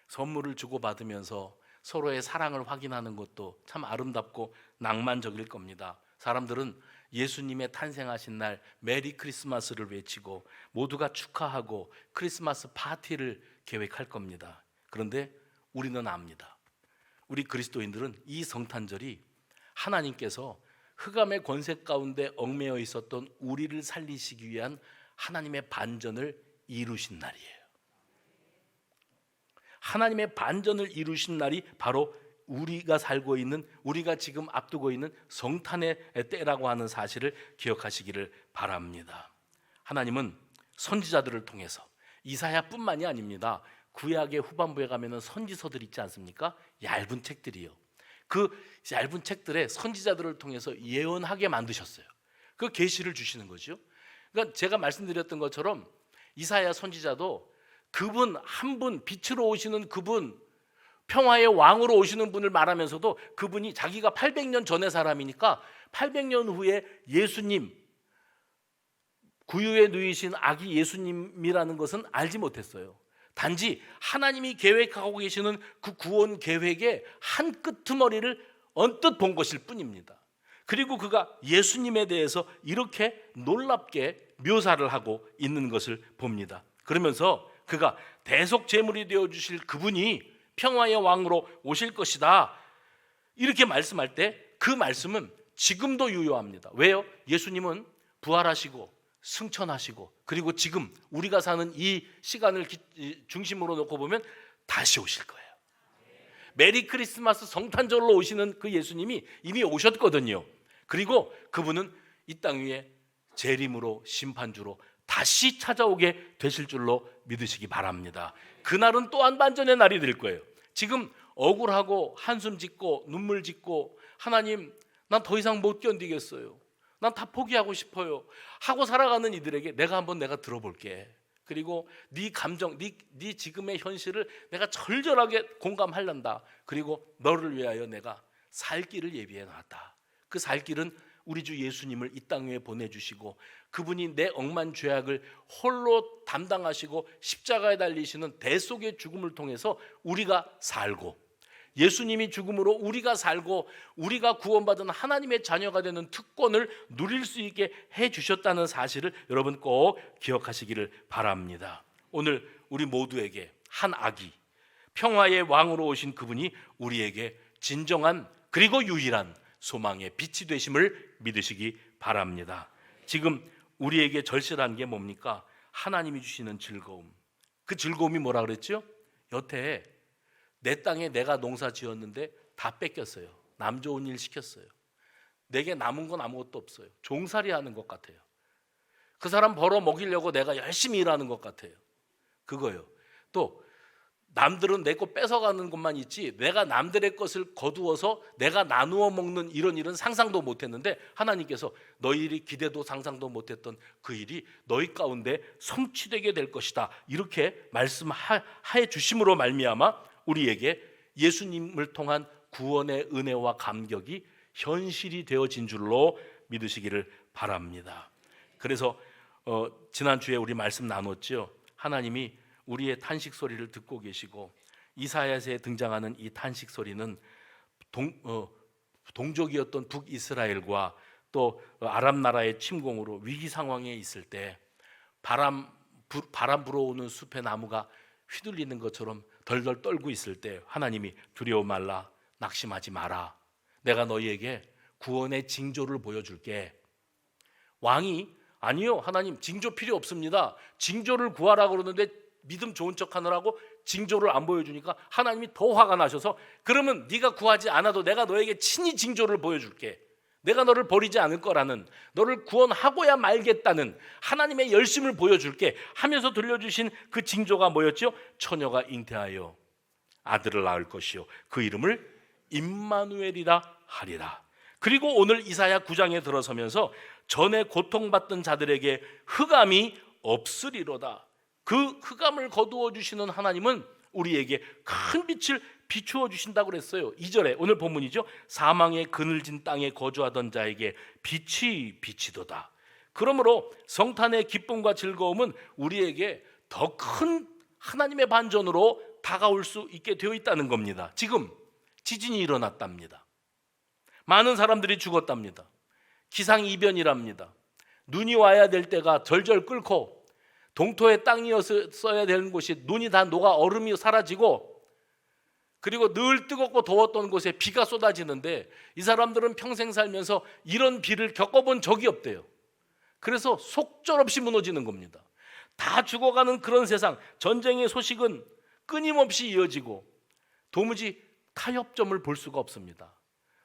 선물을 주고받으면서 서로의 사랑을 확인하는 것도 참 아름답고 낭만적일 겁니다. 사람들은 예수님의 탄생하신 날 메리 크리스마스를 외치고 모두가 축하하고 크리스마스 파티를 계획할 겁니다. 그런데 우리는 압니다. 우리 그리스도인들은 이 성탄절이 하나님께서 흑암의 권세 가운데 얽매여 있었던 우리를 살리시기 위한 하나님의 반전을 이루신 날이에요. 하나님의 반전을 이루신 날이 바로 우리가 살고 있는, 우리가 지금 앞두고 있는 성탄의 때라고 하는 사실을 기억하시기를 바랍니다. 하나님은 선지자들을 통해서, 이사야뿐만이 아닙니다. 구약의 후반부에 가면은 선지서들 있지 않습니까? 얇은 책들이요. 그 얇은 책들에 선지자들을 통해서 예언하게 만드셨어요. 그 계시를 주시는 거죠. 그러니까 제가 말씀드렸던 것처럼 이사야 선지자도 그분 한 분, 빛으로 오시는 그분, 평화의 왕으로 오시는 분을 말하면서도 그분이 자기가 800년 전의 사람이니까 800년 후에 예수님, 구유에 누이신 아기 예수님이라는 것은 알지 못했어요. 단지 하나님이 계획하고 계시는 그 구원 계획의 한 끄트머리를 언뜻 본 것일 뿐입니다. 그리고 그가 예수님에 대해서 이렇게 놀랍게 묘사를 하고 있는 것을 봅니다. 그러면서 그가 대속 제물이 되어 주실 그분이 평화의 왕으로 오실 것이다, 이렇게 말씀할 때 그 말씀은 지금도 유효합니다. 왜요? 예수님은 부활하시고 승천하시고 그리고 지금 우리가 사는 이 시간을 중심으로 놓고 보면 다시 오실 거예요. 메리 크리스마스 성탄절로 오시는 그 예수님이 이미 오셨거든요. 그리고 그분은 이 땅 위에 재림으로 심판주로 다시 찾아오게 되실 줄로 믿으시기 바랍니다. 그날은 또한 반전의 날이 될 거예요. 지금 억울하고 한숨 짓고 눈물 짓고 하나님 난 더 이상 못 견디겠어요, 난 다 포기하고 싶어요 하고 살아가는 이들에게 내가 들어볼게. 그리고 네 감정, 네 지금의 현실을 내가 절절하게 공감하련다. 그리고 너를 위하여 내가 살 길을 예비해 놨다. 그 살 길은 우리 주 예수님을 이 땅 위에 보내주시고 그분이 내 억만 죄악을 홀로 담당하시고 십자가에 달리시는 대속의 죽음을 통해서 우리가 살고, 예수님이 죽음으로 우리가 살고 우리가 구원받은 하나님의 자녀가 되는 특권을 누릴 수 있게 해주셨다는 사실을 여러분 꼭 기억하시기를 바랍니다. 오늘 우리 모두에게 한 아기, 평화의 왕으로 오신 그분이 우리에게 진정한 그리고 유일한 소망의 빛이 되심을 믿으시기 바랍니다. 지금 우리에게 절실한 게 뭡니까? 하나님이 주시는 즐거움. 그 즐거움이 뭐라 그랬죠? 여태 내 땅에 내가 농사 지었는데 다 뺏겼어요. 남 좋은 일 시켰어요. 내게 남은 건 아무것도 없어요. 종살이 하는 것 같아요. 그 사람 벌어 먹이려고 내가 열심히 일하는 것 같아요. 그거요. 또 남들은 내 거 뺏어가는 것만 있지 내가 남들의 것을 거두어서 내가 나누어 먹는 이런 일은 상상도 못했는데 하나님께서 너희들이 기대도 상상도 못했던 그 일이 너희 가운데 성취되게 될 것이다, 이렇게 말씀해 주심으로 말미암아 우리에게 예수님을 통한 구원의 은혜와 감격이 현실이 되어진 줄로 믿으시기를 바랍니다. 그래서 지난주에 우리 말씀 나눴죠. 하나님이 우리의 탄식 소리를 듣고 계시고 이사야서에 등장하는 이 탄식 소리는 동족이었던 북이스라엘과 또 아람 나라의 침공으로 위기 상황에 있을 때 바람 불어오는 숲의 나무가 휘둘리는 것처럼 덜덜 떨고 있을 때 하나님이 두려워 말라, 낙심하지 마라, 내가 너희에게 구원의 징조를 보여줄게. 왕이 아니요 하나님 징조 필요 없습니다, 징조를 구하라고 그러는데 믿음 좋은 척 하느라고 징조를 안 보여주니까 하나님이 더 화가 나셔서 그러면 네가 구하지 않아도 내가 너에게 친히 징조를 보여줄게, 내가 너를 버리지 않을 거라는, 너를 구원하고야 말겠다는 하나님의 열심을 보여줄게 하면서 들려주신 그 징조가 뭐였죠? 처녀가 잉태하여 아들을 낳을 것이요 그 이름을 임마누엘이라 하리라. 그리고 오늘 이사야 9장에 들어서면서 전에 고통받던 자들에게 흑암이 없으리로다. 그 흑암을 거두어 주시는 하나님은 우리에게 큰 빛을 비추어 주신다고 그랬어요. 2절에 오늘 본문이죠. 사망의 그늘진 땅에 거주하던 자에게 빛이 비치도다. 그러므로 성탄의 기쁨과 즐거움은 우리에게 더 큰 하나님의 반전으로 다가올 수 있게 되어 있다는 겁니다. 지금 지진이 일어났답니다. 많은 사람들이 죽었답니다. 기상이변이랍니다. 눈이 와야 될 때가 절절 끓고 동토의 땅이었어야 되는 곳이 눈이 다 녹아 얼음이 사라지고, 그리고 늘 뜨겁고 더웠던 곳에 비가 쏟아지는데 이 사람들은 평생 살면서 이런 비를 겪어본 적이 없대요. 그래서 속절없이 무너지는 겁니다. 다 죽어가는 그런 세상, 전쟁의 소식은 끊임없이 이어지고 도무지 타협점을 볼 수가 없습니다.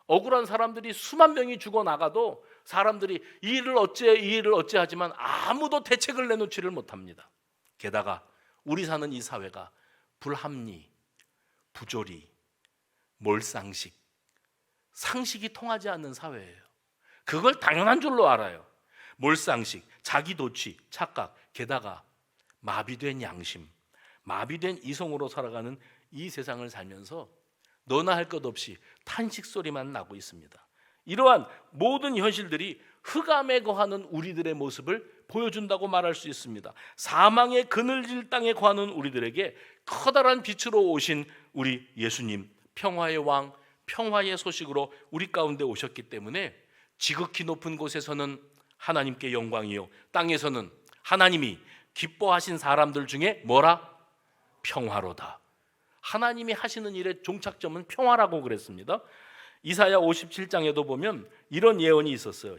억울한 사람들이 수만 명이 죽어나가도 사람들이 이 일을 어째 하지만 아무도 대책을 내놓지를 못합니다. 게다가 우리 사는 이 사회가 불합리, 부조리, 몰상식, 상식이 통하지 않는 사회예요. 그걸 당연한 줄로 알아요. 몰상식, 자기도취, 착각, 게다가 마비된 양심, 마비된 이성으로 살아가는 이 세상을 살면서 너나 할 것 없이 탄식 소리만 나고 있습니다. 이러한 모든 현실들이 흑암에 거하는 우리들의 모습을 보여준다고 말할 수 있습니다. 사망의 그늘질 땅에 거하는 우리들에게 커다란 빛으로 오신 우리 예수님, 평화의 왕, 평화의 소식으로 우리 가운데 오셨기 때문에 지극히 높은 곳에서는 하나님께 영광이요, 땅에서는 하나님이 기뻐하신 사람들 중에 뭐라? 평화로다. 하나님이 하시는 일의 종착점은 평화라고 그랬습니다. 이사야 57장에도 보면 이런 예언이 있었어요.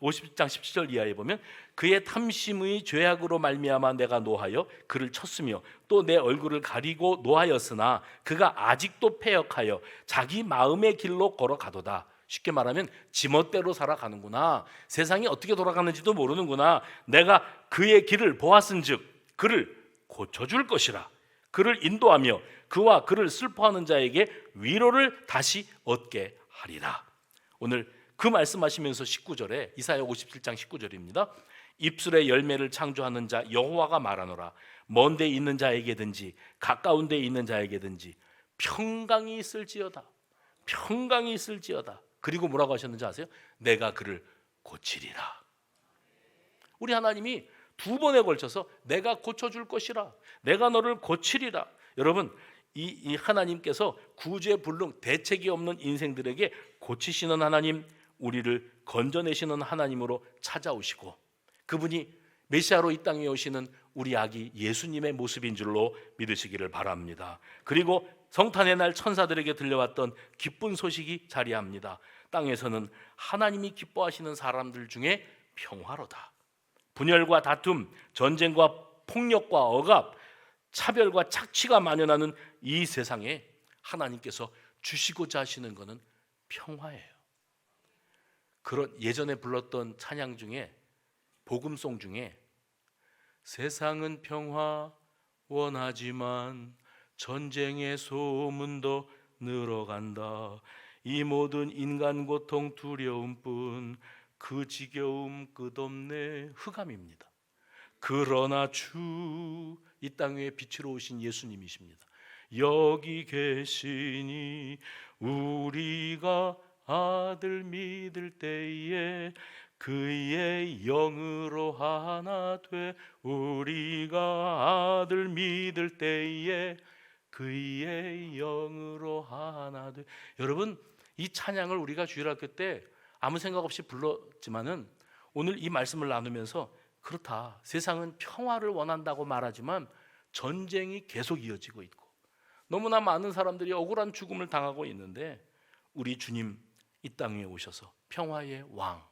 57장 17절 이하에 보면 그의 탐심의 죄악으로 말미암아 내가 노하여 그를 쳤으며 또 내 얼굴을 가리고 노하였으나 그가 아직도 패역하여 자기 마음의 길로 걸어가도다. 쉽게 말하면 지멋대로 살아가는구나. 세상이 어떻게 돌아가는지도 모르는구나. 내가 그의 길을 보았은즉 그를 고쳐줄 것이라. 그를 인도하며 그와 그를 슬퍼하는 자에게 위로를 다시 얻게 하리라. 오늘 그 말씀하시면서 19절에 이사야 57장 19절입니다. 입술의 열매를 창조하는 자 여호와가 말하노라. 먼 데 있는 자에게든지 가까운 데 있는 자에게든지 평강이 있을지어다. 평강이 있을지어다. 그리고 뭐라고 하셨는지 아세요? 내가 그를 고치리라. 우리 하나님이 두 번에 걸쳐서 내가 고쳐줄 것이라, 내가 너를 고치리라. 여러분, 이 하나님께서 구제불능 대책이 없는 인생들에게 고치시는 하나님, 우리를 건져내시는 하나님으로 찾아오시고 그분이 메시아로 이 땅에 오시는 우리 아기 예수님의 모습인 줄로 믿으시기를 바랍니다. 그리고 성탄의 날 천사들에게 들려왔던 기쁜 소식이 자리합니다. 땅에서는 하나님이 기뻐하시는 사람들 중에 평화로다. 분열과 다툼, 전쟁과 폭력과 억압, 차별과 착취가 만연하는 이 세상에 하나님께서 주시고자 하시는 것은 평화예요. 그런 예전에 불렀던 찬양 중에, 복음송 중에 세상은 평화 원하지만 전쟁의 소문도 늘어간다. 이 모든 인간 고통 두려움뿐 그 지겨움 끝없네. 흑암입니다. 그러나 주 이 땅 위에 빛으로 오신 예수님이십니다. 여기 계시니 우리가 아들 믿을 때에 그의 영으로 하나 돼. 우리가 아들 믿을 때에 그의 영으로 하나 돼. 여러분, 이 찬양을 우리가 주일학교 때 아무 생각 없이 불렀지만은 오늘 이 말씀을 나누면서 그렇다. 세상은 평화를 원한다고 말하지만 전쟁이 계속 이어지고 있고 너무나 많은 사람들이 억울한 죽음을 당하고 있는데 우리 주님 이 땅 위에 오셔서 평화의 왕,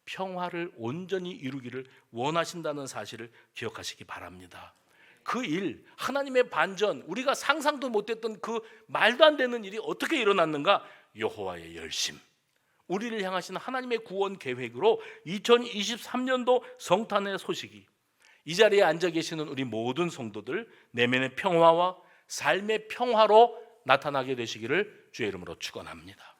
평화를 온전히 이루기를 원하신다는 사실을 기억하시기 바랍니다. 그 일, 하나님의 반전, 우리가 상상도 못했던 그 말도 안 되는 일이 어떻게 일어났는가? 여호와의 열심, 우리를 향하신 하나님의 구원 계획으로 2023년도 성탄의 소식이 이 자리에 앉아 계시는 우리 모든 성도들 내면의 평화와 삶의 평화로 나타나게 되시기를 주의 이름으로 축원합니다.